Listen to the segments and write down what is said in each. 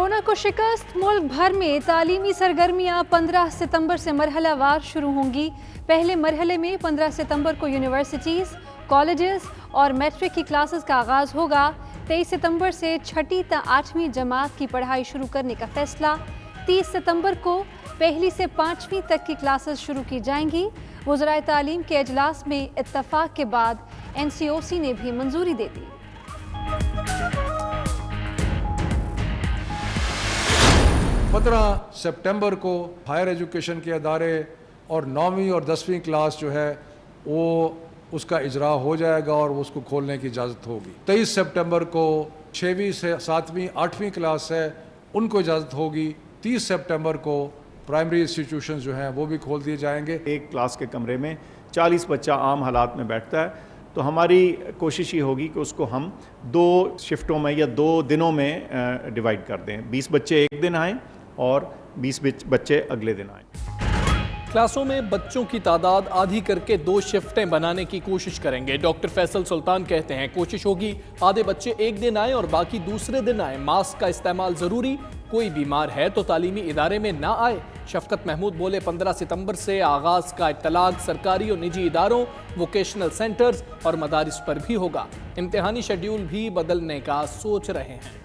Corona को शिकस्त, मुल्क भर में तालीमी सरगर्मियां 15 सितंबर से मरहलावार शुरू होंगी। पहले मरहले में 15 सितंबर को यूनिवर्सिटीज़, कॉलेजेस और मैट्रिक की क्लासेस का आगाज़ होगा। 23 सितंबर से छठी ता 8वीं जमात की पढ़ाई शुरू करने का फैसला। 30 सितंबर को पहली से 5वीं तक की क्लासेस शुरू की जाएंगी। वज़राए तालीम के इजलास में इत्तफाक के बाद NCOC ने भी मंजूरी दे दी। सितंबर को हायर एजुकेशन के अदारे और 9वीं और 10वीं क्लास जो है वो उसका इजरा हो जाएगा और उसको खोलने की इजाज़त होगी। 23 सितंबर को 6वीं से 7वीं 8वीं क्लास है उनको इजाज़त होगी। 30 सितंबर को प्राइमरी इंस्टीट्यूशंस जो हैं वो भी खोल दिए जाएंगे। एक क्लास के कमरे में 40 बच्चा आम हालात में बैठता है, तो हमारी कोशिश ये होगी कि उसको हम 2 शिफ्टों में या 2 दिनों में डिवाइड कर दें। 20 बच्चे एक दिन आएँ और 20 बच्चे अगले दिन आएँ। क्लासों में बच्चों की तादाद आधी करके 2 शिफ्टें बनाने की कोशिश करेंगे। डॉक्टर फैसल सुल्तान कहते हैं कोशिश होगी आधे बच्चे एक दिन आए और बाकी दूसरे दिन आए। मास्क का इस्तेमाल जरूरी, कोई बीमार है तो तालीमी इदारे में ना आए। शफकत महमूद बोले 15 सितंबर से आगाज का इत्तलाक सरकारी और निजी इदारों, वोकेशनल सेंटर्स और मदारिस पर भी होगा। इम्तिहानी शेड्यूल भी बदलने का सोच रहे हैं।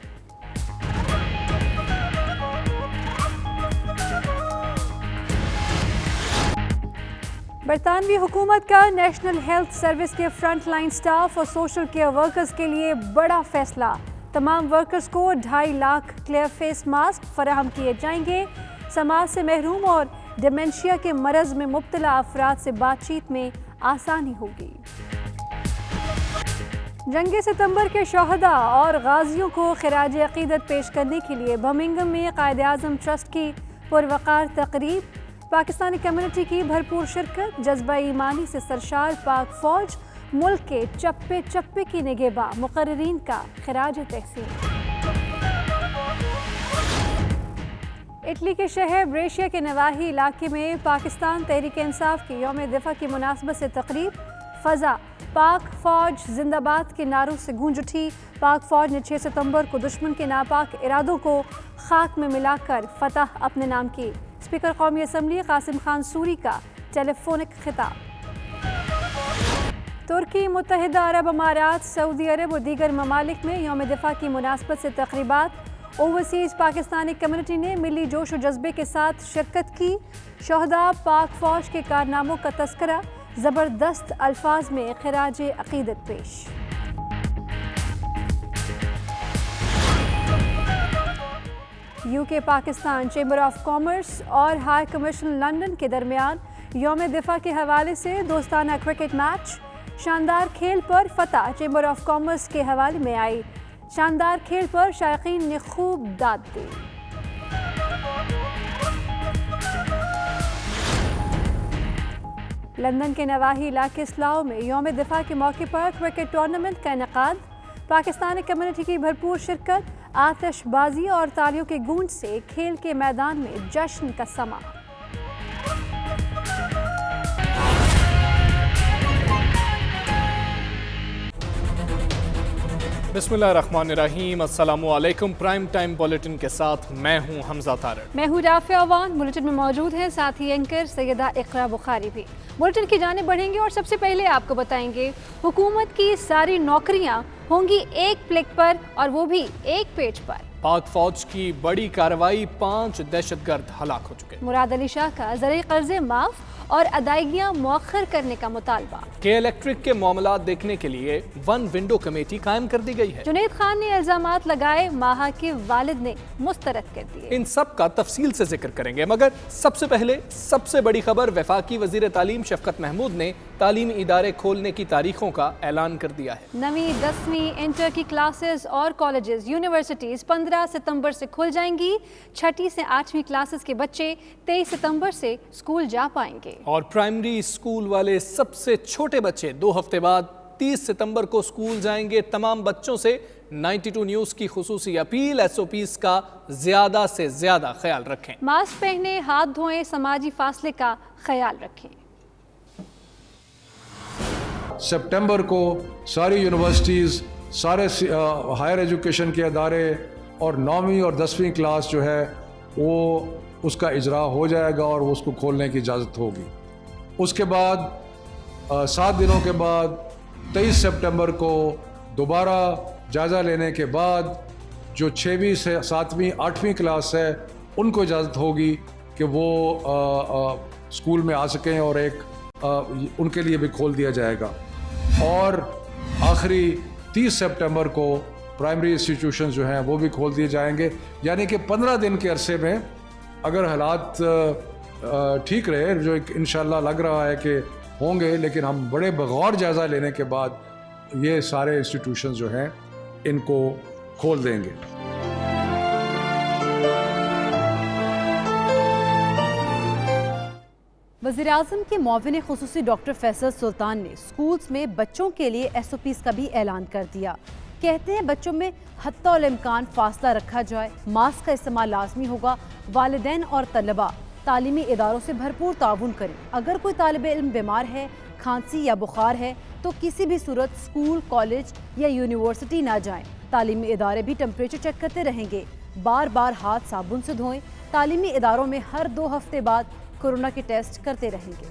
बरतानवी हुकूमत का नेशनल हेल्थ सर्विस के फ्रंट लाइन स्टाफ और सोशल केयर वर्कर्स के लिए बड़ा फैसला। तमाम वर्कर्स को 2.5 लाख क्लियर फेस मास्क फराहम किए जाएंगे। समाज से महरूम और डिमेंशिया के मरज में मुब्तला अफराद से बातचीत में आसानी होगी। जंग सितंबर के शहदा और गाजियों को खिराज अकीदत पेश करने के लिए बर्मिंघम में कायद आज़म ट्रस्ट की पुरवकार तकरीब। पाकिस्तानी कम्युनिटी की भरपूर शिरकत, जज्बा ईमानी से सरशार पाक फौज, मुल्क के चप्पे चप्पे की निगहबा, मुकर्रीरीन का खिराज तहसीन। इटली के शहर ब्रेशिया के नवाही इलाके में पाकिस्तान तहरीक इंसाफ की यौम दिफा की मुनासबत से तकरीब। फ़ज़ा पाक फौज जिंदाबाद के नारों से गूंज उठी। पाक फौज ने 6 सितंबर को दुश्मन के नापाक इरादों को खाक में मिलाकर फतह अपने नाम की। स्पीकर कौमी असम्बली कासिम खान सूरी का टेलीफोनिक खिताब। तुर्की, मुत्तहिदा अरब अमारात, सऊदी अरब और दीगर ममालिक में यौम दिफा की मुनासबत से तकरीबात। ओवरसीज़ पाकिस्तानी कम्युनिटी ने मिली जोश और जज्बे के साथ शिरकत की। शहदा पाक फौज के कारनामों का तस्करा, ज़बरदस्त अल्फाज में खिराज अकीदत पेश। UK Pakistan chamber of commerce और हाई कमीशन लंदन के दरमियान यौम दिफा के हवाले से दोस्ताना क्रिकेट मैच। शानदार खेल पर फतह चैम्बर ऑफ कॉमर्स के हवाले में आई। शानदार खेल पर शायकीन ने खूब दाद दी। लंदन के नवाही इलाके इस्लाओ में यौम दिफा के मौके पर क्रिकेट टूर्नामेंट का इनेकाद। पाकिस्तानी कम्युनिटी की भरपूर शिरकत, आतिशबाजी और तालियों की गूंज से खेल के मैदान में जश्न का समा। बिस्मिल्लाहिर्रहमानिर्रहीम, अस्सलामुअलैकुम। प्राइम टाइम बुलेटिन के साथ मैं हूं हमजा तारड़। मैं हूं राफिया अवान। बुलेटिन में मौजूद हैं साथ ही एंकर सैयदा इकरा बुखारी भी। बुलेटिन की जाने बढ़ेंगे और सबसे पहले आपको बताएंगे हुकूमत की सारी नौकरियां होंगी एक क्लिक पर और वो भी एक पेज पर। पाक फौज की बड़ी कार्रवाई, 5 दहशतगर्द हलाक हो चुके। मुराद अली शाह का ज़रूरी कर्जे माफ और अदायगियां मौखर करने का मुतालबा। के इलेक्ट्रिक के मामला देखने के लिए 1 विंडो कमेटी कायम कर दी गई है। जुनैद खान ने इल्जामात लगाए, माहा के वालिद ने मुस्तरद कर दिए। इन सब का तफसील से जिक्र करेंगे, मगर सबसे पहले सबसे बड़ी खबर, वफाकी वजीर तालीम शफकत महमूद ने तालीमी इदारे खोलने की तारीखों का ऐलान कर दिया है। 9वीं 10वीं इंटर की क्लासेस और कॉलेजेस, यूनिवर्सिटीज 15 सितंबर से खुल जाएंगी। छठी से 8वीं क्लासेस के बच्चे 23 सितंबर से स्कूल जा पाएंगे और प्राइमरी स्कूल वाले सबसे छोटे बच्चे 2 हफ्ते बाद 30 सितंबर को स्कूल जाएंगे। तमाम बच्चों से 92 न्यूज़ की खुसूसी अपील, SOPs का ज्यादा से ज्यादा ख्याल रखें। मास्क पहने, हाथ धोएं, समाजी फासले का ख्याल रखें। सितंबर को सारी यूनिवर्सिटीज़, सारे हायर एजुकेशन के अदारे اور 9ویں اور 10ویں کلاس جو ہے وہ اس کا اجرا ہو جائے گا اور اس کو کھولنے کی اجازت ہوگی. اس کے بعد 7 دنوں کے بعد 23 سپٹمبر کو دوبارہ جائزہ لینے کے بعد جو 6ویں سے 7ویں 8ویں کلاس ہے ان کو اجازت ہوگی کہ وہ اسکول میں آ سکیں اور ایک ان کے لیے بھی کھول دیا جائے گا. اور آخری 30 سپٹمبر کو پرائمری انسٹیٹیوشنز جو ہیں وہ بھی کھول دیے جائیں گے. یعنی کہ 15 دن کے عرصے میں اگر حالات ٹھیک رہے جو انشاءاللہ لگ رہا ہے کہ ہوں گے, لیکن ہم بڑے بغور جائزہ لینے کے بعد یہ سارے انسٹیٹیوشنز جو ہیں ان کو کھول دیں گے. وزیراعظم کے معاون خصوصی ڈاکٹر فیصل سلطان نے اسکولز میں بچوں کے لیے SOPs کا بھی اعلان کر دیا. کہتے ہیں بچوں میں حتی الامکان فاصلہ رکھا جائے, ماسک کا استعمال لازمی ہوگا, والدین اور طلباء تعلیمی اداروں سے بھرپور تعاون کریں. اگر کوئی طالب علم بیمار ہے, کھانسی یا بخار ہے تو کسی بھی صورت اسکول, کالج یا یونیورسٹی نہ جائیں. تعلیمی ادارے بھی ٹمپریچر چیک کرتے رہیں گے. بار بار ہاتھ صابن سے دھوئیں. تعلیمی اداروں میں ہر 2 ہفتے بعد کورونا کے ٹیسٹ کرتے رہیں گے.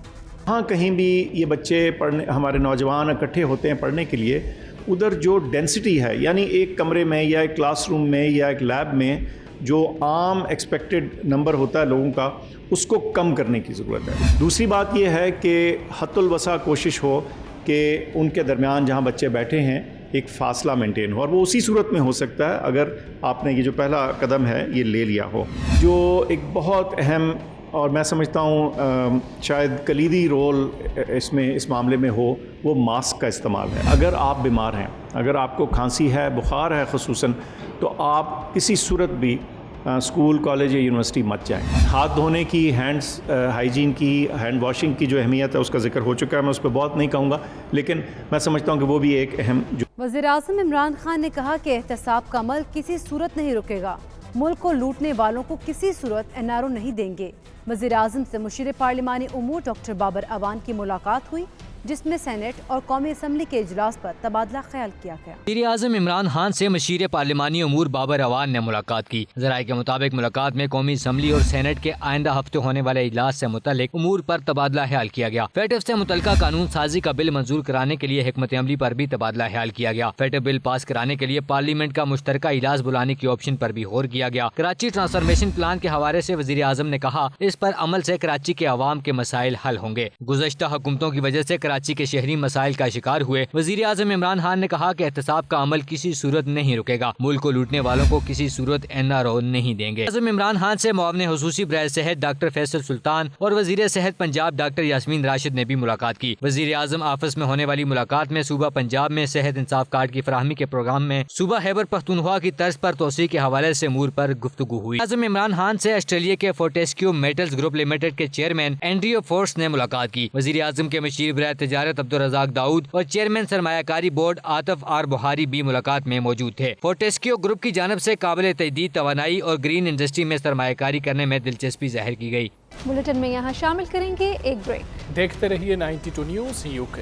ہاں کہیں بھی یہ بچے پڑھنے, ہمارے نوجوان اکٹھے ہوتے ہیں پڑھنے کے لیے, ادھر جو ڈینسٹی ہے یعنی ایک کمرے میں یا ایک کلاس روم میں یا ایک لیب میں جو عام ایکسپیکٹڈ نمبر ہوتا ہے لوگوں کا, اس کو کم کرنے کی ضرورت ہے. دوسری بات یہ ہے کہ حد الوسع کوشش ہو کہ ان کے درمیان جہاں بچے بیٹھے ہیں ایک فاصلہ مینٹین ہو, اور وہ اسی صورت میں ہو سکتا ہے اگر آپ نے یہ جو پہلا قدم ہے یہ لے لیا ہو. جو ایک بہت اہم اور میں سمجھتا ہوں شاید کلیدی رول اس معاملے میں ہو, وہ ماسک کا استعمال ہے. اگر آپ بیمار ہیں, اگر آپ کو کھانسی ہے, بخار ہے خصوصاً, تو آپ کسی صورت بھی اسکول, کالج یا یونیورسٹی مت جائیں. ہاتھ دھونے کی, ہینڈس ہائیجین کی, ہینڈ واشنگ کی جو اہمیت ہے اس کا ذکر ہو چکا ہے, میں اس پہ بہت نہیں کہوں گا, لیکن میں سمجھتا ہوں کہ وہ بھی ایک اہم. وزیراعظم عمران خان نے کہا کہ احتساب کا عمل کسی صورت نہیں رکے گا. ملک کو لوٹنے والوں کو کسی صورت NRO نہیں دیں گے. وزیراعظم سے مشیر پارلیمانی امور ڈاکٹر بابر اعوان کی ملاقات ہوئی, جس میں سینٹ اور قومی اسمبلی کے اجلاس پر تبادلہ خیال کیا گیا. وزیر اعظم عمران خان سے مشیر پارلیمانی امور بابر اعوان نے ملاقات کی. ذرائع کے مطابق ملاقات میں قومی اسمبلی اور سینٹ کے آئندہ ہفتے ہونے والے اجلاس سے متعلق امور پر تبادلہ خیال کیا گیا. فیٹف سے متعلقہ قانون سازی کا بل منظور کرانے کے لیے حکمت عملی پر بھی تبادلہ خیال کیا گیا. فیٹف بل پاس کرانے کے لیے پارلیمنٹ کا مشترکہ اجلاس بلانے کی آپشن پر بھی غور کیا گیا. کراچی ٹرانسفارمیشن پلان کے حوالے سے وزیر اعظم نے کہا اس پر عمل سے کراچی کے عوام کے مسائل حل ہوں گے. گزشتہ حکومتوں کی وجہ سے کراچی کے شہری مسائل کا شکار ہوئے. وزیر اعظم عمران خان نے کہا کہ احتساب کا عمل کسی صورت نہیں رکے گا. ملک کو لوٹنے والوں کو کسی صورت NRO نہیں دیں گے. اعظم عمران خان سے معاون خصوصی برائے صحت ڈاکٹر فیصل سلطان اور وزیر صحت پنجاب ڈاکٹر یاسمین راشد نے بھی ملاقات کی. وزیر اعظم آفس میں ہونے والی ملاقات میں صوبہ پنجاب میں صحت انصاف کارڈ کی فراہمی کے پروگرام میں صوبہ خیبر پختونخوا کی طرز پر توسیع کے حوالے سے امور پر گفتگو ہوئی. اعظم عمران خان سے آسٹریلیا کے فورٹیسکیو میٹلز گروپ لمیٹڈ کے چیئرمین اینڈریو فورس نے ملاقات کی. وزیر اعظم کے مشیر برائے تجارت عبدالرزاق داؤد اور چیئرمین سرمایہ کاری بورڈ عاطف آر بخاری بھی ملاقات میں موجود تھے. فورٹیسکیو گروپ کی جانب سے قابل تجدید توانائی اور گرین انڈسٹری میں سرمایہ کاری کرنے میں دلچسپی ظاہر کی گئی. بلیٹن میں یہاں شامل کریں گے ایک بریک. دیکھتے رہیے 92 نیوز UK.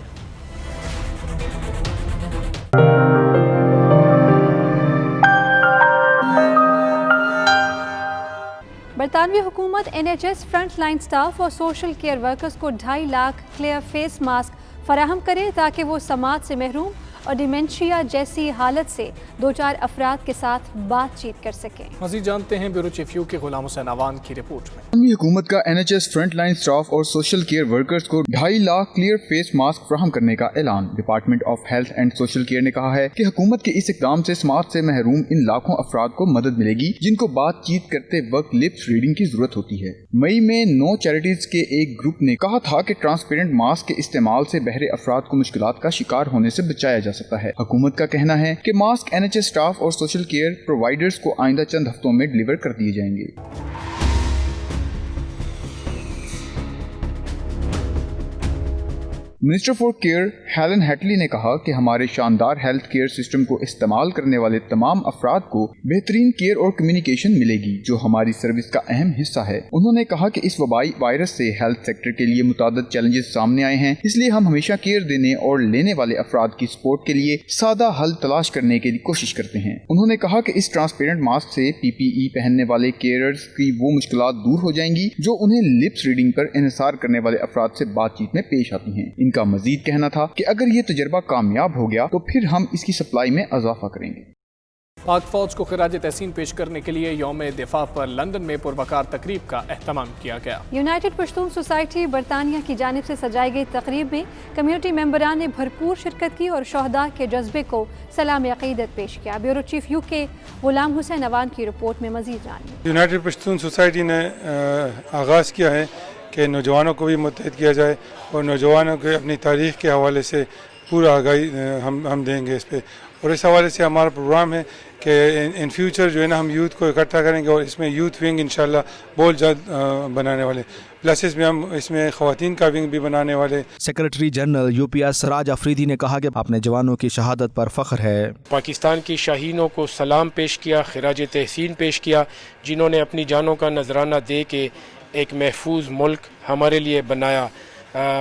برطانوی حکومت NHS فرنٹ لائن سٹاف اور سوشل کیئر ورکرز کو 2.5 لاکھ کلیئر فیس ماسک فراہم کرے تاکہ وہ سماعت سے محروم اور ڈیمنشیا جیسی حالت سے 2-4 افراد کے ساتھ بات چیت کر سکیں. مزید جانتے ہیں بیورو چیف کے غلام حسین اعوان کی رپورٹ میں. حکومت کا NHS فرنٹ لائن سٹاف اور سوشل کیئر ورکرز کو 2.5 لاکھ کلیئر فیس ماسک فراہم کرنے کا اعلان. Department of health and social care نے کہا ہے کہ حکومت کے اس اقدام سے سماعت سے محروم ان لاکھوں افراد کو مدد ملے گی جن کو بات چیت کرتے وقت لپس ریڈنگ کی ضرورت ہوتی ہے. مئی میں 9 چیریٹیز کے ایک گروپ نے کہا تھا کہ ٹرانسپیرنٹ ماسک کے استعمال سے بہرے افراد کو مشکلات کا شکار ہونے سے بچایا جا سکتا ہے. حکومت کا کہنا ہے کہ ماسک NHS سٹاف اور سوشل کیئر پرووائڈرز کو آئندہ چند ہفتوں میں ڈیلیور کر دیے جائیں گے. मिनिस्टर फॉर केयर हेलन हैटली ने कहा कि हमारे शानदार हेल्थ केयर सिस्टम को इस्तेमाल करने वाले तमाम अफराद को बेहतरीन केयर और कम्युनिकेशन मिलेगी, जो हमारी सर्विस का अहम हिस्सा है। उन्होंने कहा कि इस वबाई वायरस से हेल्थ सेक्टर के लिए मुतादद चैलेंजेस सामने आए हैं, इसलिए हम हमेशा केयर देने और लेने वाले अफराद की सपोर्ट के लिए सादा हल तलाश करने की कोशिश करते हैं। उन्होंने कहा कि इस ट्रांसपेरेंट मास्क से PPE पहनने वाले केयरर्स की वो मुश्किलात दूर हो जाएंगी जो उन्हें लिप्स रीडिंग पर इन्हिसार करने वाले अफराद से बातचीत में पेश आती हैं। इनका मजीद कहना था कि अगर ये तजर्बा कामयाब हो गया तो फिर हम इसकी सप्लाई में इजाफा करेंगे। पाक फौज को खिराज तहसीन पेश करने के लिए यौम दिफा पर लंदन में पुरवकार तकरीब का एहतमाम किया गया। यूनाइटेड पश्तून सोसाइटी बरतानिया की जानिब से सजाई गई तकरीब में कम्युनिटी मेंबरान ने भरपूर शिरकत की और शहदा के जज्बे को सलाम अकीदत पेश किया। ब्यूरो चीफ UK गुलाम हुसैन अवान की रिपोर्ट में मजीद जानिए। यूनाइटेड पश्तून सोसाइटी ने आगाज़ किया है कि नौजवानों को भी मुत्तहिद किया जाए और नौजवानों के अपनी तारीख़ के हवाले से पूरा आगाही हम देंगे इस पर। और इस हवाले से हमारा प्रोग्राम है कि इन फ्यूचर जो है ना हम यूथ को इकट्ठा करेंगे और इसमें यूथ विंग इंशाल्लाह बहुत जल्द बनाने वाले, प्लस इसमें हम इसमें ख़वातीन का विंग भी बनाने वाले। Secretary general UPS Siraj Afridi ने कहा कि अपने जवानों की शहादत पर फ़ख्र है। पाकिस्तान की शाहीनों को सलाम पेश किया, खिराज तहसीन पेश किया, जिन्होंने अपनी जानों का नजराना दे के एक महफूज मुल्क हमारे लिए बनाया।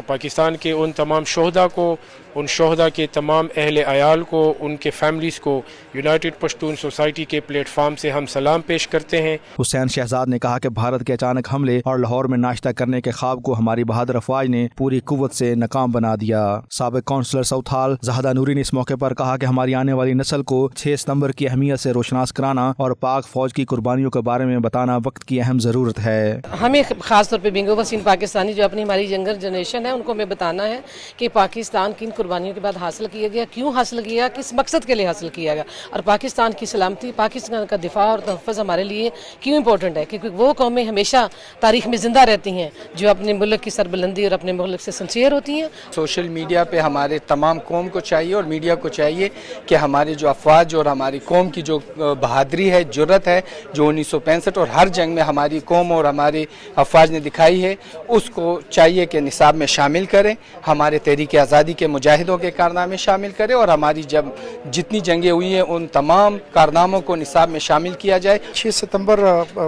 पाकिस्तान के उन तमाम शोहदा को, उन शोहदा के तमाम अहले अयाल को, उनके फैमिलीज़ को यूनाइटेड पश्तून सोसाइटी के प्लेटफार्म से हम सलाम पेश करते हैं। हुसैन शहजाद ने कहा कि भारत के अचानक हमले और लाहौर में नाश्ता करने के ख्वाब को हमारी बहादुर अफवाज ने पूरी कुव्वत से नाकाम बना दिया। साबिक काउंसलर साउथ हाल जहदा नूरी ने इस मौके पर कहा कि हमारी आने वाली नस्ल को 6 सितंबर की अहमियत से रोशनास कराना और पाक फौज की कुर्बानियों के बारे में बताना वक्त की अहम ज़रूरत है। हमें खास तौर पर बिंगो वसीम पाकिस्तानी जो अपनी हमारी यंगर जनरेशन है उनको हमें बताना है कि पाकिस्तान किन कुर्बानियों के बाद हासिल किया गया, क्यों हासिल किया, किस मकसद के लिए हासिल किया गया, और पाकिस्तान की सलामती, पाकिस्तान का दिफा और तहफ़्फ़ुज़ हमारे लिए क्यों इंपॉर्टेंट है। क्योंकि वो कौमें हमेशा तारीख में ज़िंदा रहती हैं जो अपने मुल्क की सरबुलंदी और अपने मुल्क से सिंसियर होती हैं। सोशल मीडिया पे हमारे तमाम कौम को चाहिए और मीडिया को चाहिए कि हमारे जो अफवाज और हमारी कौम की जो बहादुरी है, जुर्रत है, जो 1965 और हर जंग में हमारी कौम और हमारे अफवाज ने दिखाई है, उसको चाहिए कि निसाब में शामिल करें, हमारे तहरीक आज़ादी के मुजाहिदों के कारनामे शामिल करें और हमारी जब जितनी जंगें हुई हैं उन तमाम कारनामों को निसाब में शामिल किया जाए। 6 सितंबर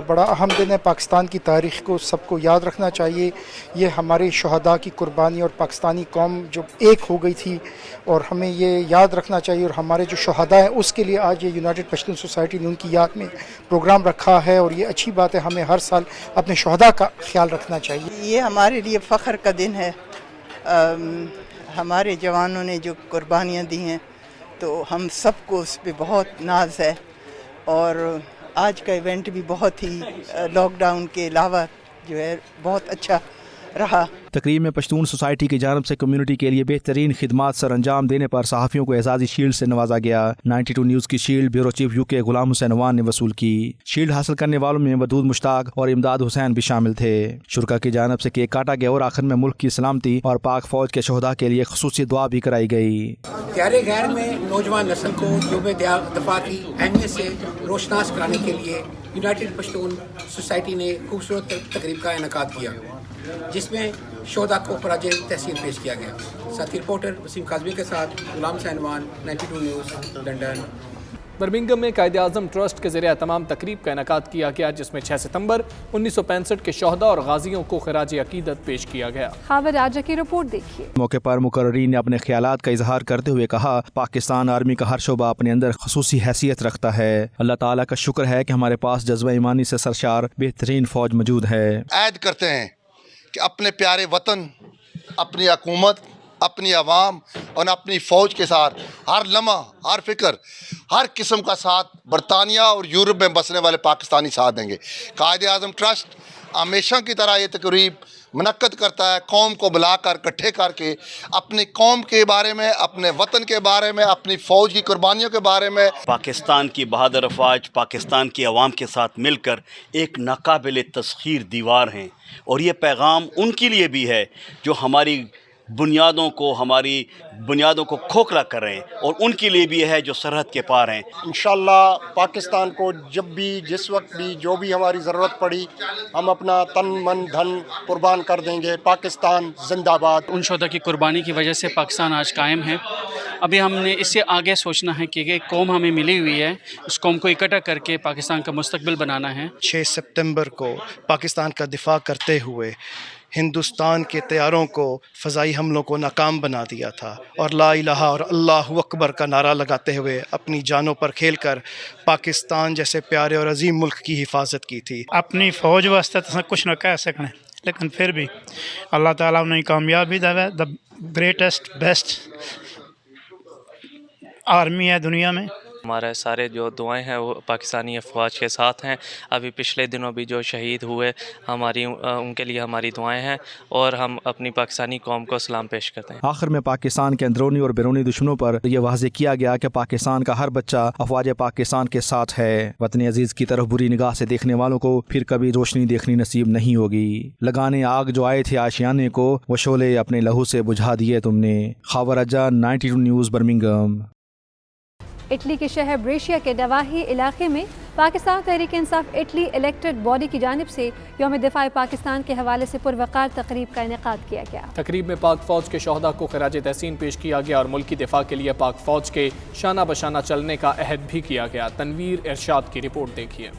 बड़ा अहम दिन है, पाकिस्तान की तारीख़ को सबको याद रखना चाहिए। ये हमारे शहदा की कुर्बानी और पाकिस्तानी कौम जो एक हो गई थी और हमें ये याद रखना चाहिए। और हमारे जो शहदा हैं उसके लिए आज ये यूनाइटेड पश्तून सोसाइटी ने उनकी याद में प्रोग्राम रखा है और ये अच्छी बात है। हमें हर साल अपने शहदा का ख्याल रखना चाहिए। ये हमारे लिए फ़ख्र का दिन है। हमारे जवानों ने जो कुर्बानियाँ दी हैं तो हम सबको उस पर बहुत नाज है। और आज का इवेंट भी बहुत ही लॉकडाउन के अलावा जो है बहुत अच्छा रहा। तकरीब में पश्तून सोसाइटी की जानब से कम्युनिटी के लिए बेहतरीन खिदमात सर अंजाम देने पर सहाफ़ियों को एजाज़ी शील्ड से नवाजा गया। 92 न्यूज़ की शील्ड ब्यूरो चीफ UK गुलाम हुसैन अवान ने वसूल की। शील्ड हासिल करने वालों में वदूद मुश्ताक और इमदाद हुसैन भी शामिल थे। शुरका की जानब से केक काटा गया और आखिर में मुल्क की सलामती और पाक फौज के शोहदा के लिए खुसूसी दुआ भी कराई गई। त्यारे गैर में नौजवान नस्ल को यौम दिफा की अहमियत से रोशनास कराने के लिए यूनाइटेड पश्तून सोसाइटी ने खूबसूरत तकरीब का इनेकाद किया जिसमें शोधा को खिराज तहसीन पेश किया गया। साथी रिपोर्टर वसीम काज़मी के साथ Ghulam Hussain Awan, 92 news, London. Birmingham में कायदे आज़म ट्रस्ट के ज़रिए तमाम तकरीब का इनेकाद किया गया जिसमें 6 सितंबर 1965 के शोहदा और गाजियों को खिराज अकीदत पेश किया गया। खबर राजा की रिपोर्ट देखिए। मौके पर मुकर्रीन ने अपने ख्यालात का इजहार करते हुए कहा, पाकिस्तान आर्मी का हर शोबा अपने अंदर खुसूसी हैसियत रखता है। अल्लाह ताला का शुक्र है कि हमारे पास जज्बा ईमानी से सरशार बेहतरीन फौज मौजूद है। ऐद करते हैं कि अपने प्यारे वतन, अपनी हुकूमत, अपनी आवाम और अपनी फ़ौज के साथ हर लम्हा, हर फिक्र, हर किस्म का साथ बरतानिया और यूरोप में बसने वाले पाकिस्तानी साथ देंगे। कायदे आज़म ट्रस्ट हमेशा की तरह ये तकरीब मुनक्कद करता है, कौम को बुलाकर इकट्ठे करके अपनी कौम के बारे में, अपने वतन के बारे में, अपनी फ़ौज की कुर्बानियों के बारे में। पाकिस्तान की बहादुर अफवाज पाकिस्तान की आवाम के साथ मिलकर एक नाकाबिल तस्खीर दीवार हैं और ये पैगाम उनके लिए भी है जो हमारी बुनियादों को, हमारी बुनियादों को खोखला कर रहे हैं और उनके लिए भी है जो सरहद के पार हैं। इंशाल्लाह पाकिस्तान को जब भी, जिस वक्त भी, जो भी हमारी ज़रूरत पड़ी, हम अपना तन मन धन कुर्बान कर देंगे। पाकिस्तान जिंदाबाद। उन शोधा की कुर्बानी की वजह से पाकिस्तान आज कायम है। अभी हमने इससे आगे सोचना है कि एक कौम हमें मिली हुई है, उस कौम को इकट्ठा करके पाकिस्तान का मुस्तकबिल बनाना है। 6 सितंबर को पाकिस्तान का दिफा करते हुए हिंदुस्तान के तैयारों को फ़ज़ाई हमलों को नाकाम बना दिया था और ला इलाहा और अल्लाहु अकबर का नारा लगाते हुए अपनी जानों पर खेलकर पाकिस्तान जैसे प्यारे और अजीम मुल्क की हिफाजत की थी। अपनी फ़ौज वास्ते तो कुछ न कह सकने, लेकिन फिर भी अल्लाह ताला उन्हें कामयाबी देवे। द ग्रेटेस्ट बेस्ट आर्मी है दुनिया में। हमारे सारे जो दुआएं हैं वो पाकिस्तानी अफवाज के साथ हैं। अभी पिछले दिनों भी जो शहीद हुए उनके लिए हमारी दुआएं हैं और हम अपनी पाकिस्तानी कौम को सलाम पेश करते हैं। आखिर में पाकिस्तान के अंदरूनी और बैरूनी दुश्मनों पर यह वाज़ेह किया गया कि पाकिस्तान का हर बच्चा अफवाज पाकिस्तान के साथ है। वतन अजीज की तरफ बुरी निगाह से देखने वालों को फिर कभी रोशनी देखनी नसीब नहीं होगी। लगाने आग जो आए थे आशियाने को, वो शोले अपने लहू से बुझा दिए तुमने। खबर रजा 92 न्यूज़ बर्मिंघम। इटली के शहर ब्रेशिया के नवाही इलाके में Pakistan Tehreek Insaf Italy elected body की जानिब से यौम दिफा पाकिस्तान के हवाले से पुरवकार तकरीब का इनेकाद किया गया। तकरीब में पाक फौज के शहदा को खराज तहसीन पेश किया गया और मुल्की दिफा के लिए पाक फौज के शाना बशाना चलने का अहद भी किया गया। तनवीर इरशाद की रिपोर्ट देखिए।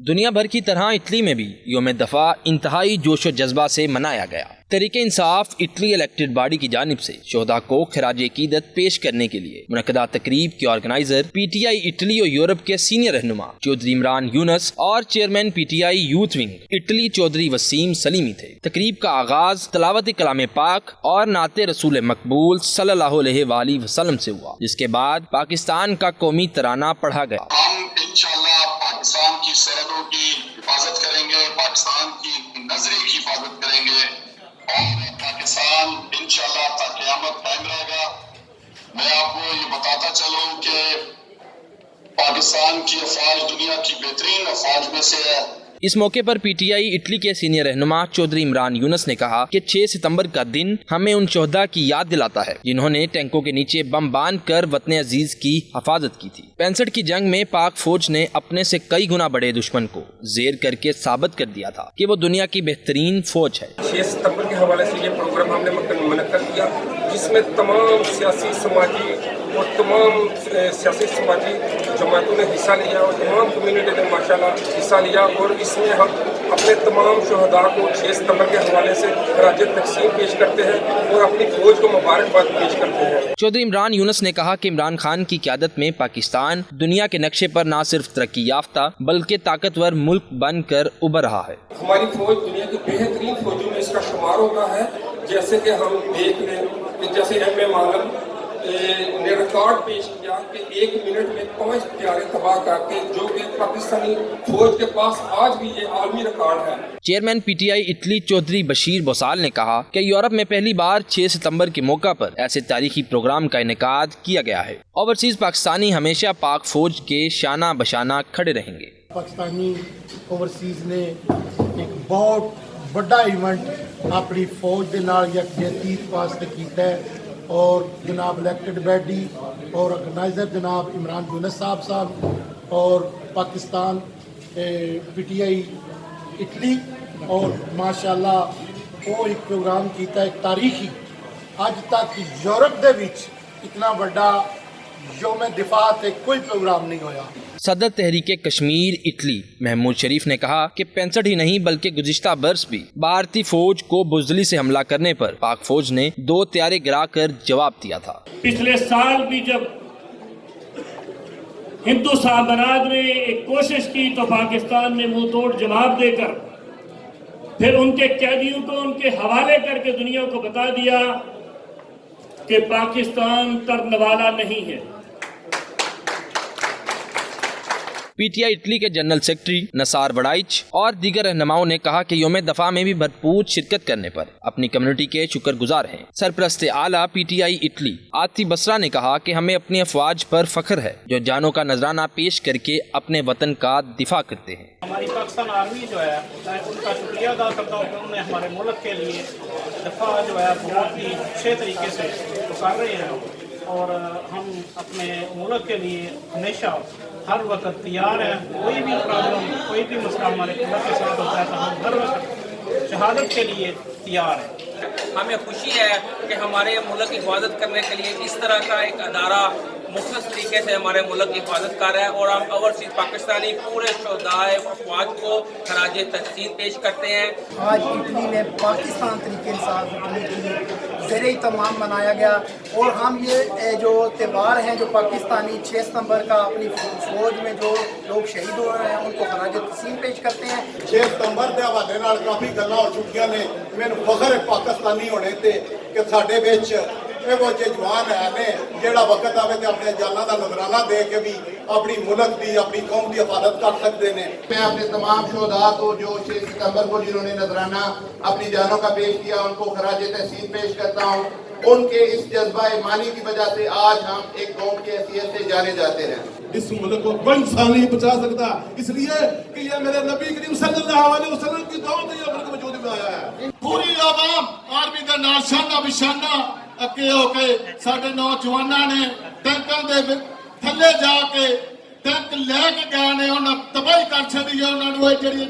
दुनिया भर की तरह इटली में भी यौम दफा इंतहाई जोश व जज्बा से मनाया गया। Tehreek Insaf Italy elected body की जानिब से शोधा को खराज अकीदत पेश करने के लिए मुनक्कदा तकरीब के ऑर्गेनाइजर PTI इटली और यूरोप के सीनियर रहनुमा चौधरी इमरान यूनस और chairman PTI youth wing Italy Chaudhry Waseem Salimi थे। तकरीब का आगाज तलावत कलाम पाक और नाते रसूल मकबूल सल्लल्लाहु अलैहि वसल्लम से हुआ, जिसके बाद पाकिस्तान का कौमी तराना पढ़ा गया। पाकिस्तान की सरहदों की हिफाजत करेंगे, पाकिस्तान की नजरे की हिफाजत करेंगे और पाकिस्तान इंशाल्लाह तक क़यामत कायम रहेगा। मैं आपको ये बताता चलूं कि पाकिस्तान की अफवाज दुनिया की बेहतरीन अफवाज में से है। इस मौके पर PTI इटली के सीनियर रहनुमा चौधरी इमरान यूनस ने कहा कि 6 सितंबर का दिन हमें उन शोहदा की याद दिलाता है जिन्होंने टैंकों के नीचे बम बांध कर वतन अजीज की हिफाजत की थी। 65 की जंग में पाक फौज ने अपने से कई गुना बड़े दुश्मन को जेर करके साबित कर दिया था कि वो दुनिया की बेहतरीन फौज है। 6 सितंबर के हवाले से ये प्रोग्राम हमने मुनक्कद किया, जिसमें तमाम सियासी समाजी और तमाम सियासी समाजी जमातों ने हिस्सा लिया और तमाम कम्युनिटी ने माशाल्लाह हिस्सा लिया और इसमें हम अपने तमाम शहदा को 6 सितंबर के हवाले से खराज तहसीन पेश करते हैं और अपनी फौज को मुबारकबाद पेश करते हैं। चौधरी इमरान यूनस ने कहा कि इमरान खान की क़यादत में पाकिस्तान दुनिया के नक्शे पर न सिर्फ तरक्की याफ्ता बल्कि ताकतवर मुल्क बन कर उभर रहा है। हमारी फौज दुनिया की बेहतरीन फौजों में इसका शुमार होता है। जैसे कि हम देख लें कि जैसे MM आलम ने रिकॉर्ड पेश किया कि 1 मिनट में 5 प्यारे तबाह करके, जो कि पाकिस्तानी फौज के पास आज भी ये आलमी रिकॉर्ड है। Chairman PTI Italy Chaudhry Bashir Bosal ने कहा कि यूरोप में पहली बार 6 सितंबर के मौका पर ऐसे तारीखी प्रोग्राम का इनेकाद किया गया है। ओवरसीज पाकिस्तानी हमेशा पाक फौज के शाना बशाना खड़े रहेंगे। पाकिस्तानी ओवरसीज ने एक बहुत बड़ा इवेंट अपनी फौज के नाल यकजहती वास्ते कीता है और जनाब इलेक्टेड बॉडी और ऑर्गेनाइजर जनाब इमरान यूनस साहब और पाकिस्तान PTI इटली और माशाल्लाह वो एक प्रोग्राम किया एक तारीखी। अज तक यूरोप दे विच इतना बड़ा यौम दिफा ते कोई प्रोग्राम नहीं होया। सदर तहरीक कश्मीर इटली महमूद शरीफ ने कहा कि 65 ही नहीं बल्कि गुज़िश्ता बरस भी भारतीय फौज को बुज़दिली से हमला करने पर पाक फौज ने 2 त्यारे गिरा कर जवाब दिया था। पिछले साल भी जब हिंदुस्तान बराद ने एक कोशिश की तो पाकिस्तान ने मुंह तोड़ जवाब देकर फिर उनके कैदियों को उनके हवाले करके दुनिया को बता दिया कि पाकिस्तान तरने वाला नहीं है। PTI इटली के जनरल सेक्रेटरी नसार बड़ाइच और दीगर रहनुमाओं ने कहा कि यौम दफा में भी भरपूर शिरकत करने पर अपनी कम्युनिटी के शुक्रगुजार हैं। सरपरस्त आला PTI इटली आतिफ बसरा ने कहा कि हमें अपनी अफवाज पर फख्र है जो जानों का नजराना पेश करके अपने वतन का दिफा करते हैं। हमारी पाकिस्तान आर्मी जो है उनका शुक्रिया अदा करता हूँ कि उन्होंने हमारे मुल्क के लिए दफा जो है बहुत ही अच्छे तरीके से कर रहे हैं और हम अपने मुल्क के लिए हमेशा हर वक्त तैयार हैं। कोई भी प्रॉब्लम कोई भी मसला हमारे मुल्क के साथ होता है तो हम हर वक्त शहादत के लिए तैयार हैं। हमें खुशी है कि हमारे मुल्क की हिफाजत करने के लिए इस तरह का एक अदारा मुख्तलिफ तरीके से हमारे मुल्क की हिफाजत कर रहा है और हम ओवरसीज़ पाकिस्तानी पूरे शोहदाए अफवाज को खराज तहसीन पेश करते हैं। आज इटली में पाकिस्तान तरीके इंसाफ इटली की ज़रिए तमाम मनाया गया और हम ये जो त्यौहार हैं जो पाकिस्तानी 6 सितंबर का अपनी फौज में जो लोग शहीद हो रहे हैं उनको खराज तहसीन पेश करते हैं। 6 सितंबर के हवाले नाल काफ़ी गल्लां हो चुकियां ने। मैनूं फखर है पाकिस्तानी होने ते कि साडे विच वो जवान है ने जेड़ा वक्त आवे ते अपने जाना का नजराना दे के भी अपनी मुल्क की अपनी कौम की हिफाजत कर सकते हैं। मैं अपने तमाम शोहदा को जो 6 सितंबर को जिन्होंने नजराना अपनी जानों का पेश किया उनको खराज तहसीन पेश करता हूँ। उनके इस जज्बा ईमानी की वजह से आज हम एक कौम की हैसियत से जाने जाते हैं। इस मुल्क को कोई इंसान नहीं बचा सकता, इसलिए कि ये मेरे नबी करीम सल्लल्लाहु अलैहि वसल्लम की दौलत ये मुल्क वजूद में आया है। पूरी आवाम आर्मी का नाल शाना बिशाना अगे होके साडे नौजवानों ने टैंकों के थले जाके टैंक लैके गए ने उन्हें तबाही कर छड़ी है। उन्होंने जी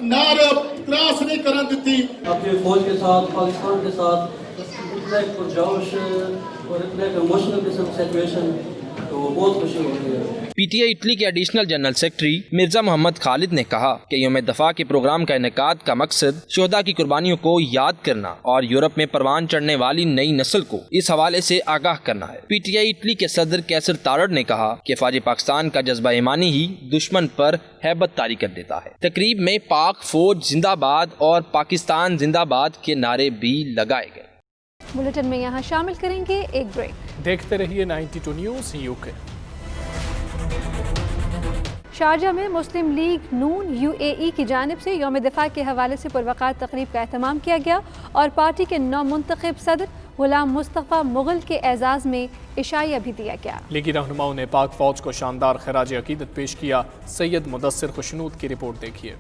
नारे क्रॉस नहीं करन दी। अपनी फौज के साथ पाकिस्तान के साथ इतना एक पुरजोश और इतना एक इमोशनल किस्म सिचुएशन तो बहुत खुशी हो रही है। PTI इटली के additional general secretary Mirza Mohammad Khalid ने कहा कि यौम दफा के प्रोग्राम का इनेकाद का मकसद शोहदा की कुर्बानियों को याद करना और यूरोप में परवान चढ़ने वाली नई नस्ल को इस हवाले से आगाह करना है। PTI इटली के सदर कैसर तारड़ ने कहा कि फौज पाकिस्तान का जज्बा ईमानी ही दुश्मन पर हैबत तारी कर देता है। तकरीब में पाक फौज जिंदाबाद और पाकिस्तान जिंदाबाद के नारे भी लगाए गए। बुलेटिन में यहाँ शामिल करेंगे एक ब्रेक। देखते रहिए 92 न्यूज़ UK। शारजा में मुस्लिम लीग नून UAE की जानिब से यौम दिफा के हवाले से पुरवकार तकरीब का एहतमाम किया गया और पार्टी के नौमुंतखब सदर गुलाम मुस्तफ़ा मुग़ल के एजाज़ में इशाइया भी दिया गया। लीगी रहनुमाओं ने पाक फौज को शानदार खराज अकीदत पेश किया। सैयद मुदस्सिर खुशनूद की रिपोर्ट देखिए।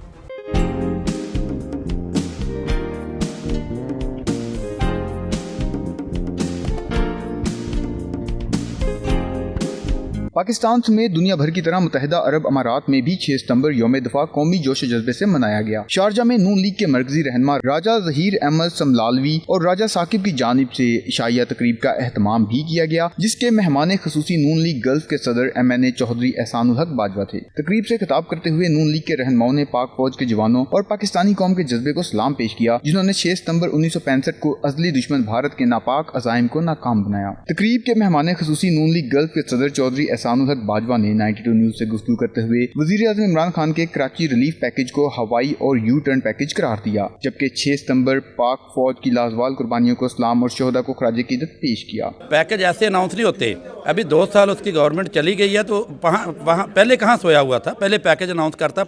पाकिस्तान समेत दुनिया भर की तरह मुत्तहिदा अरब अमारात में भी 6 सितंबर यौम दफा कौमी जोश जज्बे से मनाया गया। शारजा में नून लीग के मरकजी रहनुमा राजा ज़हीर अहमद समलालवी और राजा साकिब की जानिब से इशाइया तकरीब का एहतमाम भी किया गया, जिसके मेहमान खसूसी नून लीग गल्फ के सदर MNA चौधरी एहसानुल हक बाजवा थे। तकरीब से खिताब करते हुए नून लीग के रहनुमाओं ने पाक फौज के जवानों और पाकिस्तानी कौम के जज्बे को सलाम पेश किया, जिन्होंने 6 सितंबर 1965 को अजली दुश्मन भारत के नापाक अज़ाइम को नाकाम बनाया। तकरीब के मेहमान खसूसी नून लीग गल्फ के सदर चौधरी एहसानुल हक बाजवा ने 92 न्यूज़ से गुफ्तगू करते हुए वज़ीर आज़म इमरान खान के कराची रिलीफ पैकेज को हवाई और यू टर्न पैकेज करार दिया, जबकि 6 सितंबर पाक फौज की लाजवाल कुर्बानियों को सलाम और शोहदा को खराज अकीदत पेश किया। पैकेज ऐसे अनाउंस नहीं होते। अभी 2 साल उसकी गवर्नमेंट चली गई है तो वहाँ पहले कहाँ सोया हुआ था। पहले पैकेज अनाउंस करता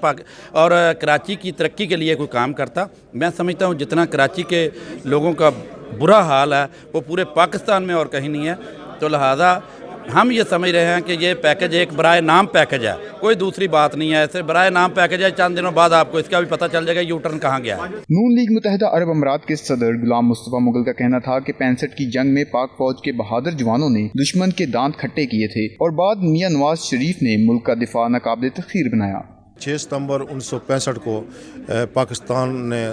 और कराची की तरक्की के लिए कोई काम करता। मैं समझता हूँ जितना कराची के लोगों का बुरा हाल है वो पूरे पाकिस्तान में और कहीं नहीं है। तो लिहाजा हम ये समझ रहे हैं कि ये पैकेज एक बराए नाम पैकेज है, कोई दूसरी बात नहीं है। ऐसे बराए नाम पैकेज है, चंद दिनों बाद आपको इसका भी पता चल जाएगा यू टर्न कहाँ गया है। नून लीग मुत्तहिदा अरब अमारात के सदर गुलाम मुस्तफ़ा मुग़ल का कहना था कि 65 की जंग में पाक फौज के बहादुर जवानों ने दुश्मन के दांत खट्टे किए थे और बाद मियां नवाज शरीफ ने मुल्क का दिफा नाकाबिल तख़ीर बनाया। 6 सितंबर 1965 को पाकिस्तान ने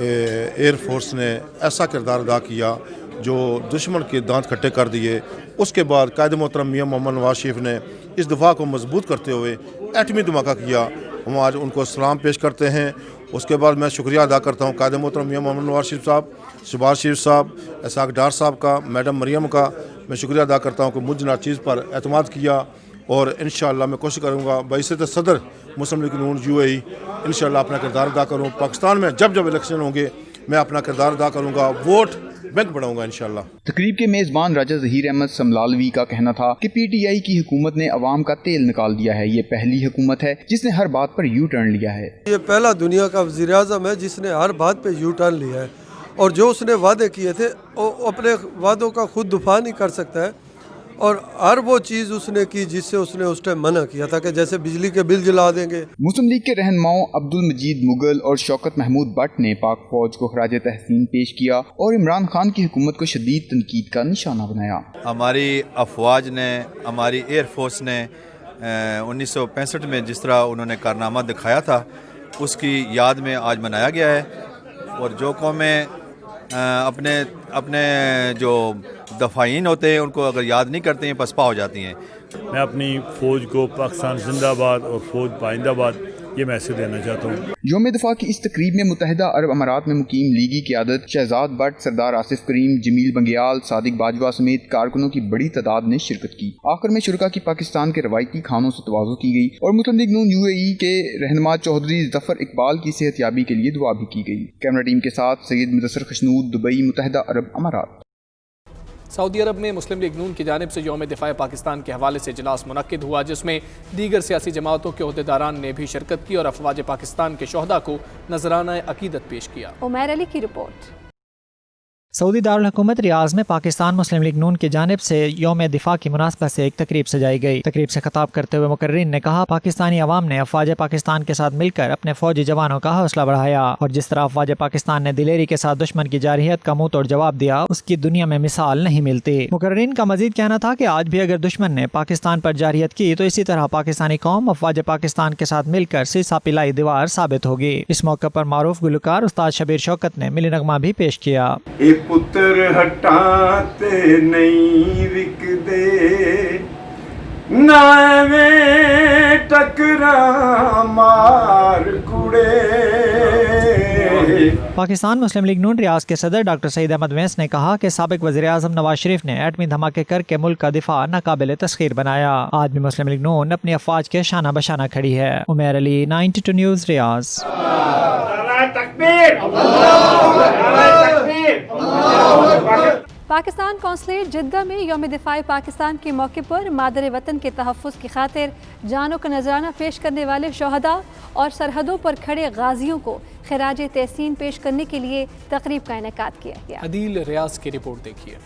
एयरफोर्स ने ऐसा किरदार अदा किया जो दुश्मन के दांत खट्टे कर दिए। उसके बाद कायद मोहतरम मियां मोहम्मद नवाज शरीफ ने इस दफ़ा को मजबूत करते हुए एटमी धमाका किया। हम आज उनको सलाम पेश करते हैं। उसके बाद मैं शुक्रिया अदा करता हूँ कायद मोहतरम मियां मोहम्मद नवाज शरीफ साहब, शहबाज शरीफ साहब, इसाक डार साहब का, मैडम मरियम का मैं शुक्रिया अदा करता हूँ कि मुझ ना चीज़ पर एतमाद किया और इंशाअल्लाह मैं कोशिश करूँगा बैसियत सदर मुस्लिम लीग नून UAE इंशाअल्लाह अपना किरदार अदा करूँ। पाकिस्तान में जब जब इलेक्शन होंगे मैं अपना किरदार अदा करूँगा। वोट बैंक बढ़ाऊंगा इंशाल्लाह। तकरीब के मेजबान राजा ज़हीर अहमद समलालवी का कहना था कि PTI की हुकूमत ने अवाम का तेल निकाल दिया है। ये पहली हुकूमत है जिसने हर बात पर यू टर्न लिया है। ये पहला दुनिया का वज़ीर आज़म है जिसने हर बात पे यू टर्न लिया है, और जो उसने वादे किए थे वो अपने वादों का खुद दफा नहीं कर सकता है, और हर वो चीज़ उसने की जिससे उसने उस टाइम मना किया था, कि जैसे बिजली के बिल जला देंगे। मुस्लिम लीग के रहनुमाओं अब्दुल मजीद मुगल और शौकत महमूद भट्ट ने पाक फौज को खराज तहसीन पेश किया और इमरान खान की हुकूमत को शदीद तनकीद का निशाना बनाया। हमारी अफवाज ने, हमारी एयर फोर्स ने 1965 में जिस तरह उन्होंने कारनामा दिखाया था उसकी याद में आज मनाया गया है, और जो कौमें अपने जो दफाइन होते हैं उनको अगर याद नहीं करते हैं पसपा हो जाती हैं। मैं अपनी फ़ौज को पाकिस्तान जिंदाबाद और फ़ौज पाइंदाबाद ये मैसेज देना चाहता हूँ। यौम दफा की इस तकरीब में मुत्तहिदा अरब अमारात में मुकीम लीगी क़यादत शहजाद भट्ट, सरदार आसिफ करीम, जमील बंगियाल, सादिक बाजवा समेत कारकुनों की बड़ी तादाद ने शिरकत की। आखिर में शुरका की पाकिस्तान के रवायती खानों से तवाज़ु की गई और मुस्लिम लीग नून UAE के रहनुमा चौधरी जफर इकबाल की सेहतयाबी के लिए दुआ भी की गई। कैमरा टीम के साथ सैयद मुदस्सर खशनूद, दुबई, मुत्तहिदा अरब अमारात। सऊदी अरब में मुस्लिम लीग नून की जानिब से यौम दिफा पाकिस्तान के हवाले से इजलास मुनक्किद हुआ, जिसमें दीगर सियासी जमातों के ओहदेदारान ने भी शिरकत की और अफवाज पाकिस्तान के शोहदा को नजराना अकीदत पेश किया। उमैर अली की रिपोर्ट। सऊदी दारुल हुकूमत रियाज में पाकिस्तान मुस्लिम लीग नून की जानिब से यौम दिफा की मुनासबत से एक तकरीब सजाई गई। तकरीब से खिताब करते हुए मुकर्रिन ने कहा, पाकिस्तानी अवाम ने अफवाज पाकिस्तान के साथ मिलकर अपने फौजी जवानों का हौसला बढ़ाया और जिस तरह अफवाज पाकिस्तान ने दिलेरी के साथ दुश्मन की जारहियत का मुंह तोड़ जवाब दिया, उसकी दुनिया में मिसाल नहीं मिलती। मुकर्रिन का मजीद कहना था कि आज भी अगर दुश्मन ने पाकिस्तान पर जारहियत की तो इसी तरह पाकिस्तानी कौम अफवाज पाकिस्तान के साथ मिलकर सीसा पिलाई दीवार साबित होगी। इस मौके पर मारूफ गुलकार उस्ताद शबीर शौकत ने मिली नगमा भी पेश किया। पुत्र हटाते नहीं विकदे नावे टकरा मार कुड़े। पाकिस्तान मुस्लिम लीग नून रियाज के सदर डॉक्टर सईद अहमद वैस ने कहा कि साबिक वज़ीर आज़म नवाज शरीफ ने एटमी धमाके करके मुल्क का दिफा नाकाबिल तस्खीर बनाया। आज भी मुस्लिम लीग नून अपनी अफवाज के शाना बशाना खड़ी है। उमैर अली, 92 न्यूज़, रियाज। पाकिस्तान कौंसलेट जिद्दा में यौम दिफा पाकिस्तान के मौके पर मादर वतन के तहफ़्फ़ुज़ की खातिर जानों का नजराना पेश करने वाले शोहदा और सरहदों पर खड़े गाजियों को खिराज तहसीन पेश करने के लिए तकरीब का इनेकाद किया गया। अदील रियाज की रिपोर्ट देखिए।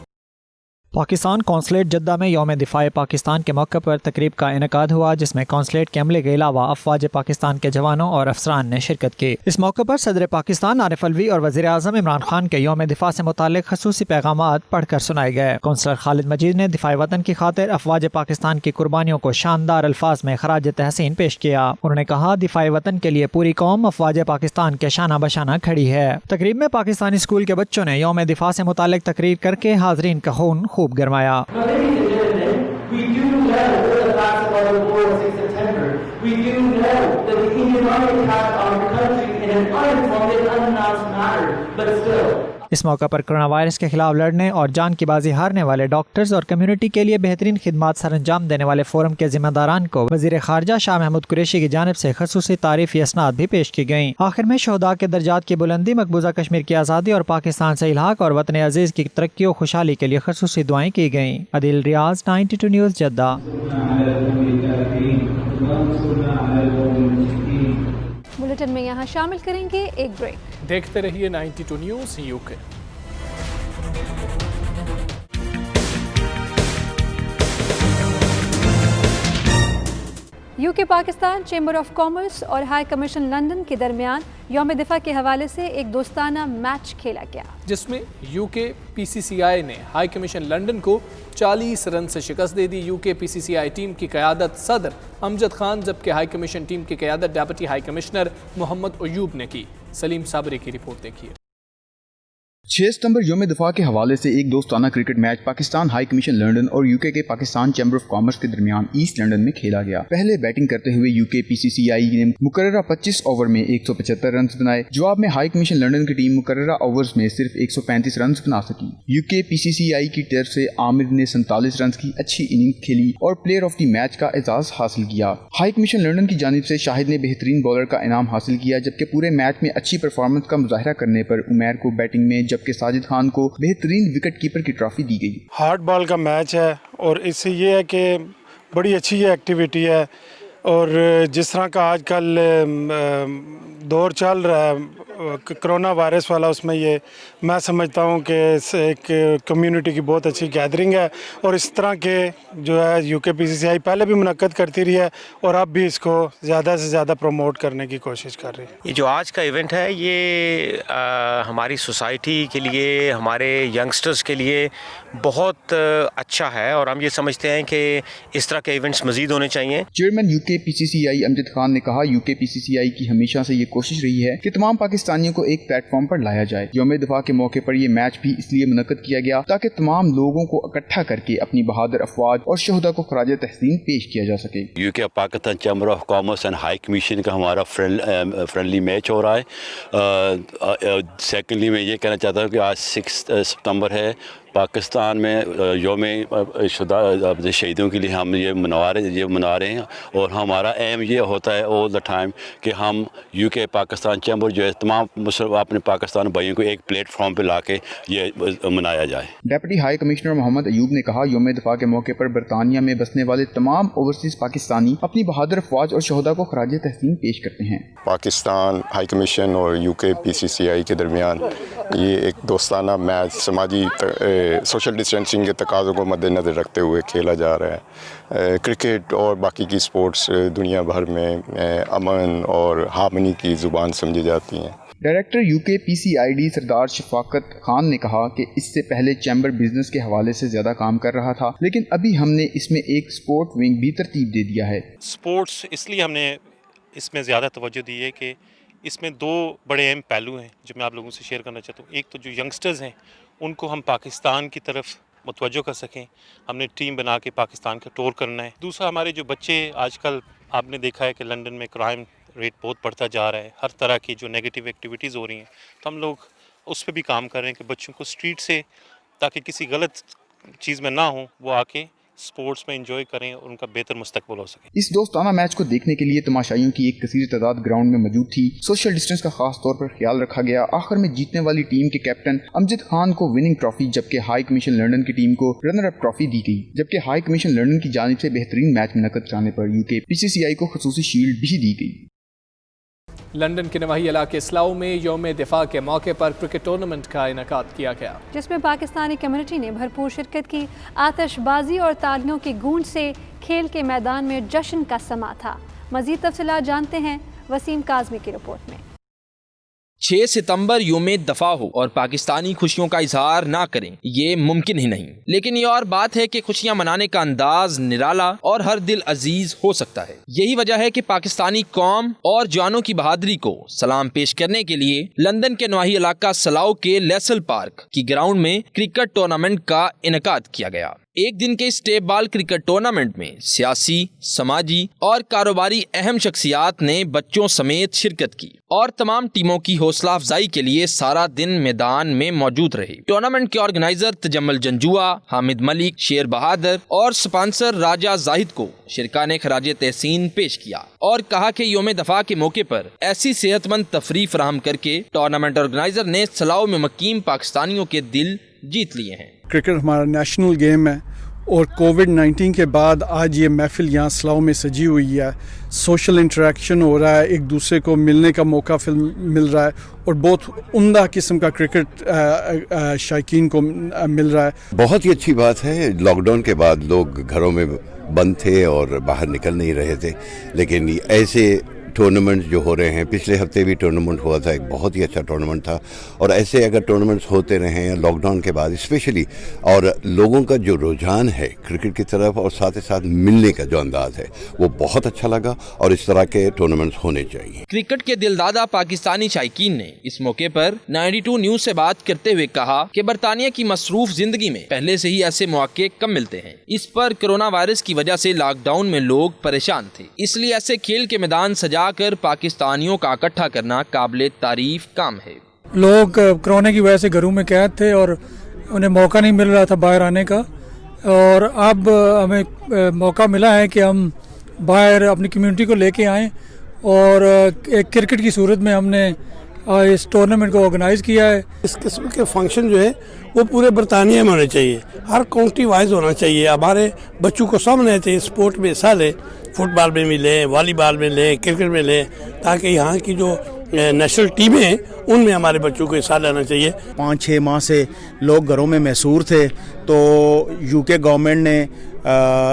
पाकिस्तान कौंसलेट जद्दा में यौम दिफा पाकिस्तान के मौके पर तकरीब का इनेकाद हुआ, जिसमें कौंसलेट के अमले के अलावा अफवाज पाकिस्तान के जवानों और अफसरान ने शिरकत की। इस मौके पर सदर पाकिस्तान आरिफ अलवी और वज़ीर आज़म इमरान खान के यौम दिफा से मुताल्लिक खसूसी पैगामात पढ़कर सुनाए गए। कौंसलर खालिद मजीद ने दिफा वतन की खातिर अफवाज पाकिस्तान की कुर्बानियों को शानदार अल्फाज में खराज तहसीन पेश किया। उन्होंने कहा, दिफा वतन के लिए पूरी कौम अफवाज पाकिस्तान के शाना बशाना खड़ी है। तकरीब में पाकिस्तानी स्कूल के बच्चों ने यौम दिफा से मुताल्लिक तकरीर करके हाजरीन का खून खूब गरमाया। इस मौका पर कोरोना वायरस के खिलाफ लड़ने और जान की बाजी हारने वाले डॉक्टर्स और कम्युनिटी के लिए बेहतरीन खिदमात सर अंजाम देने वाले फोरम के जिम्मेदारान को वजीर खारजा शाह महमूद कुरैशी की जानिब से खसूसी तारीफी असनाद भी पेश की गयी। आखिर में शोहदा के दर्जात की बुलंदी, मकबूजा कश्मीर की आज़ादी और पाकिस्तान से इल्हाक और वतन अजीज की तरक्की और खुशहाली के लिए खसूसी दुआएं की गयी। अदिल, रियाज, 92 न्यूज़, जद्दा। बुलेटिन में यहाँ शामिल करेंगे एक ब्रेक। देखते रहिए 92 news UK। UK Pakistan chamber of commerce और हाई कमीशन लंदन के दरमियान यौम दिफा के हवाले से एक दोस्ताना मैच खेला गया, जिसमें UK PCCI ने हाई कमीशन लंदन को 40 रन से शिकस्त दे दी। UK PCCI टीम की क़यादत सदर अमजद खान, जबकि हाई कमीशन टीम की क़यादत deputy high commissioner Mohammad Ayub ने की। सलीम साबरी की रिपोर्ट देखिए। 6 सितंबर यौम दिफा के हवाले से एक दोस्ताना cricket match Pakistan high commission London और UK के पाकिस्तान चैम्बर ऑफ कॉमर्स के दरमियान ईस्ट लंदन में खेला गया। पहले बैटिंग करते हुए UK PCCI ने मुकर्ररा 25 ओवर में 175 रन बनाए। जवाब में हाई कमीशन लंदन की टीम मुकर्ररा ओवर्स में सिर्फ 135 रन बना सकी। UK PCCI की तरफ से आमिर ने 47 रन की अच्छी इनिंग खेली और प्लेयर ऑफ द मैच का एजाज हासिल किया। हाई कमीशन लंदन की जानिब से शाहिद ने बेहतरीन बॉलर का इनाम हासिल किया, जबकि पूरे मैच में अच्छी परफॉर्मेंस का मुजाहरा करने पर उमैर को बैटिंग में जबकि साजिद खान को बेहतरीन विकेट कीपर की ट्रॉफी दी गई। हार्ड बॉल का मैच है और इससे ये है कि बड़ी अच्छी ये एक्टिविटी है और जिस तरह का आजकल दौर चल रहा है कोरोना वायरस वाला, उसमें ये मैं समझता हूँ कि एक कम्युनिटी की बहुत अच्छी गैदरिंग है और इस तरह के जो है UKPCCI पहले भी मुनक्कद करती रही है और अब भी इसको ज़्यादा से ज़्यादा प्रमोट करने की कोशिश कर रही है। ये जो आज का इवेंट है ये हमारी सोसाइटी के लिए, हमारे यंगस्टर्स के लिए बहुत अच्छा है और हम ये समझते हैं कि इस तरह के इवेंट्स मज़ीद होने चाहिए। चेयरमैन UKPCCI अमजद खान ने कहा, UKPCCI की हमेशा से ये कोशिश रही है कि तमाम पाकिस्तानियों को एक प्लेटफॉर्म पर लाया जाए। यौम दफा के मौके पर ये मैच भी इसलिए मुनक्कद किया गया ताकि तमाम लोगों को इकट्ठा करके अपनी बहादुर अफवाज और शहदा को खराज तहसीन पेश किया जा सके। UK Pakistan chamber of commerce and high commission का हमारा फ्रेंडली मैच हो रहा है। सेकेंडली मैं ये कहना चाहता हूँ कि आज 6 सितंबर है, पाकिस्तान में यौम शहीदों के लिए हम ये मना रहे हैं और हमारा एम ये होता है ऑल द टाइम कि हम UK पाकिस्तान चैम्बर जो है तमाम अपने पाकिस्तान भाइयों को एक प्लेटफॉर्म पे लाके ये मनाया जाए। Deputy high commissioner Mohammad Ayub ने कहा, यौम दफा के मौके पर बरतानिया में बसने वाले तमाम ओवरसीज पाकिस्तानी अपनी बहादुर अफवाज और शहदा को खराज तहसीन पेश करते हैं। पाकिस्तान हाई कमीशन और UKPCCI के दरमियान ये एक दोस्ताना मैच समाजी सोशल डिस्टेंसिंग के तकाज़ों को मद्देनज़र रखते हुए खेला जा रहा है। क्रिकेट और बाकी की स्पोर्ट्स दुनिया भर में अमन और हार्मनी की ज़ुबान समझी जाती हैं। डायरेक्टर UKPCID सरदार शफाकत खान ने कहा कि इससे पहले चैम्बर बिजनेस के हवाले से ज़्यादा काम कर रहा था, लेकिन अभी हमने इसमें एक स्पोर्ट विंग भी तरतीब दे दिया है। स्पोर्ट्स इसलिए हमने इसमें ज़्यादा तवज्जो दी है कि इसमें 2 बड़े अहम पहलू हैं जो मैं आप लोगों से शेयर करना चाहता हूँ। एक तो जो यंगस्टर्स हैं उनको हम पाकिस्तान की तरफ मुतवज्जो कर सकें, हमने टीम बना के पाकिस्तान का टूर करना है। दूसरा, हमारे जो बच्चे आजकल आपने देखा है कि लंदन में क्राइम रेट बहुत बढ़ता जा रहा है, हर तरह की जो नेगेटिव एक्टिविटीज़ हो रही हैं, तो हम लोग उस पर भी काम कर रहे हैं कि बच्चों को स्ट्रीट से, ताकि किसी गलत चीज़ में ना हो, वो आके स्पोर्ट्स में एंजॉय करें और उनका बेहतर मुस्तकबिल हो सके। इस दोस्ताना मैच को देखने के लिए तमाशाइयों की एक कसीर तादाद ग्राउंड में मौजूद थी। सोशल डिस्टेंस का खास तौर पर ख्याल रखा गया। आखिर में जीतने वाली टीम के कैप्टन अमजद खान को विनिंग ट्रॉफी, जबकि हाई कमीशन लंदन की टीम को रनर अप ट्रॉफी दी गई। जबकि हाई कमीशन लंदन की जानिब से बेहतरीन मैच मुनक्कद कराने पर UKPCCI को खसूसी शील्ड भी दी गई। लंदन के नवाही इलाके इस्लाऊ में यौम दिफा के मौके पर क्रिकेट टूर्नामेंट का इनेकाद किया गया, जिसमें पाकिस्तानी कम्युनिटी ने भरपूर शिरकत की। आतिशबाजी और तालियों की गूंज से खेल के मैदान में जश्न का समा था। मजीद तफसीलात जानते हैं वसीम काज़मी की रिपोर्ट में। 6 सितंबर यौम दफा हो और पाकिस्तानी खुशियों का इजहार ना करें, ये मुमकिन ही नहीं। लेकिन ये और बात है कि खुशियां मनाने का अंदाज निराला और हर दिल अजीज हो सकता है। यही वजह है कि पाकिस्तानी कौम और जवानों की बहादुरी को सलाम पेश करने के लिए लंदन के नवाही इलाका सलाउ के लेसल पार्क की ग्राउंड में क्रिकेट टूर्नामेंट का इनेकाद किया गया। एक दिन के इस टेप बॉल क्रिकेट टूर्नामेंट में सियासी, समाजी और कारोबारी अहम शख्सियात ने बच्चों समेत शिरकत की और तमाम टीमों की हौसला अफजाई के लिए सारा दिन मैदान में मौजूद रहे। टूर्नामेंट के ऑर्गेनाइजर तजम्मल जंजुआ, हामिद मलिक, शेर बहादुर और स्पॉन्सर राजा जाहिद को शिरका ने खराज तहसीन पेश किया और कहा कि यौम दफा के मौके पर ऐसी सेहतमंद तफरीह फराहम करके टूर्नामेंट ऑर्गेनाइजर ने सलाउ में मुकीम पाकिस्तानियों के दिल जीत लिए हैं। क्रिकेट हमारा नेशनल गेम है और कोविड-19 के बाद आज ये महफिल यहाँ सलाउ में सजी हुई है। सोशल इंटरेक्शन हो रहा है, एक दूसरे को मिलने का मौका मिल रहा है और बहुत उम्दा किस्म का क्रिकेट शायकीन को मिल रहा है। बहुत ही अच्छी बात है। लॉकडाउन के बाद लोग घरों में बंद थे और बाहर निकल नहीं रहे थे, लेकिन ऐसे टूर्नामेंट जो हो रहे हैं, पिछले हफ्ते भी टूर्नामेंट हुआ था, एक बहुत ही अच्छा टूर्नामेंट था। और ऐसे अगर टूर्नामेंट्स होते रहे लॉकडाउन के बाद स्पेशली, और लोगों का जो रुझान है क्रिकेट की तरफ और साथ ही साथ मिलने का जो अंदाज है वो बहुत अच्छा लगा और इस तरह के टूर्नामेंट्स होने चाहिए। क्रिकेट के दिलदादा पाकिस्तानी शायकीन ने इस मौके पर 92 न्यूज से बात करते हुए कहा कि बरतानिया की मसरूफ जिंदगी में पहले से ही ऐसे मौके कम मिलते हैं। इस पर कोरोना वायरस की वजह से लॉकडाउन में लोग परेशान थे, इसलिए ऐसे खेल के मैदान सजा कर पाकिस्तानियों का इकट्ठा करना काबिले तारीफ काम है। लोग कोरोना की वजह से घरों में कैद थे और उन्हें मौका नहीं मिल रहा था बाहर आने का, और अब हमें मौका मिला है कि हम बाहर अपनी कम्युनिटी को लेके आएं और एक क्रिकेट की सूरत में हमने इस टूर्नामेंट को ऑर्गेनाइज़ किया है। इस किस्म के फंक्शन जो है वो पूरे बरतानिया में होने चाहिए, हर काउंटी वाइज होना चाहिए। हमारे बच्चों को सामने चाहिए स्पोर्ट में हिस्सा लें, फुटबॉल में भी लें, वॉलीबॉल में लें, क्रिकेट में लें, ताकि यहाँ की जो नेशनल टीमें हैं उनमें हमारे बच्चों को हिस्सा लेना चाहिए। 5-6 माह से लोग घरों में महसूर थे, तो यूके गवर्नमेंट ने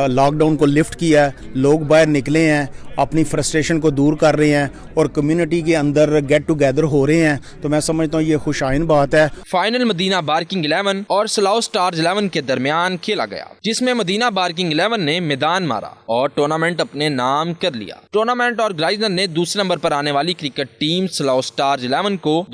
लॉकडाउन को लिफ्ट किया, लोग बाहर निकले हैं, अपनी फ्रस्ट्रेशन को दूर कर रहे हैं और कम्युनिटी के अंदर गेट टुगेदर हो रहे हैं, तो मैं समझता हूँ ये खुशाइन बात है। फाइनल मदीना बार्किंग 11 और सलाउ स्टार्स 11 के दरमियान खेला गया, जिसमें मदीना बार्किंग 11 ने मैदान मारा और टूर्नामेंट अपने नाम कर लिया। टूर्नामेंट ऑर्गेनाइजर ने दूसरे नंबर पर आने वाली क्रिकेट टीम सलाउ स्टार्स 11 को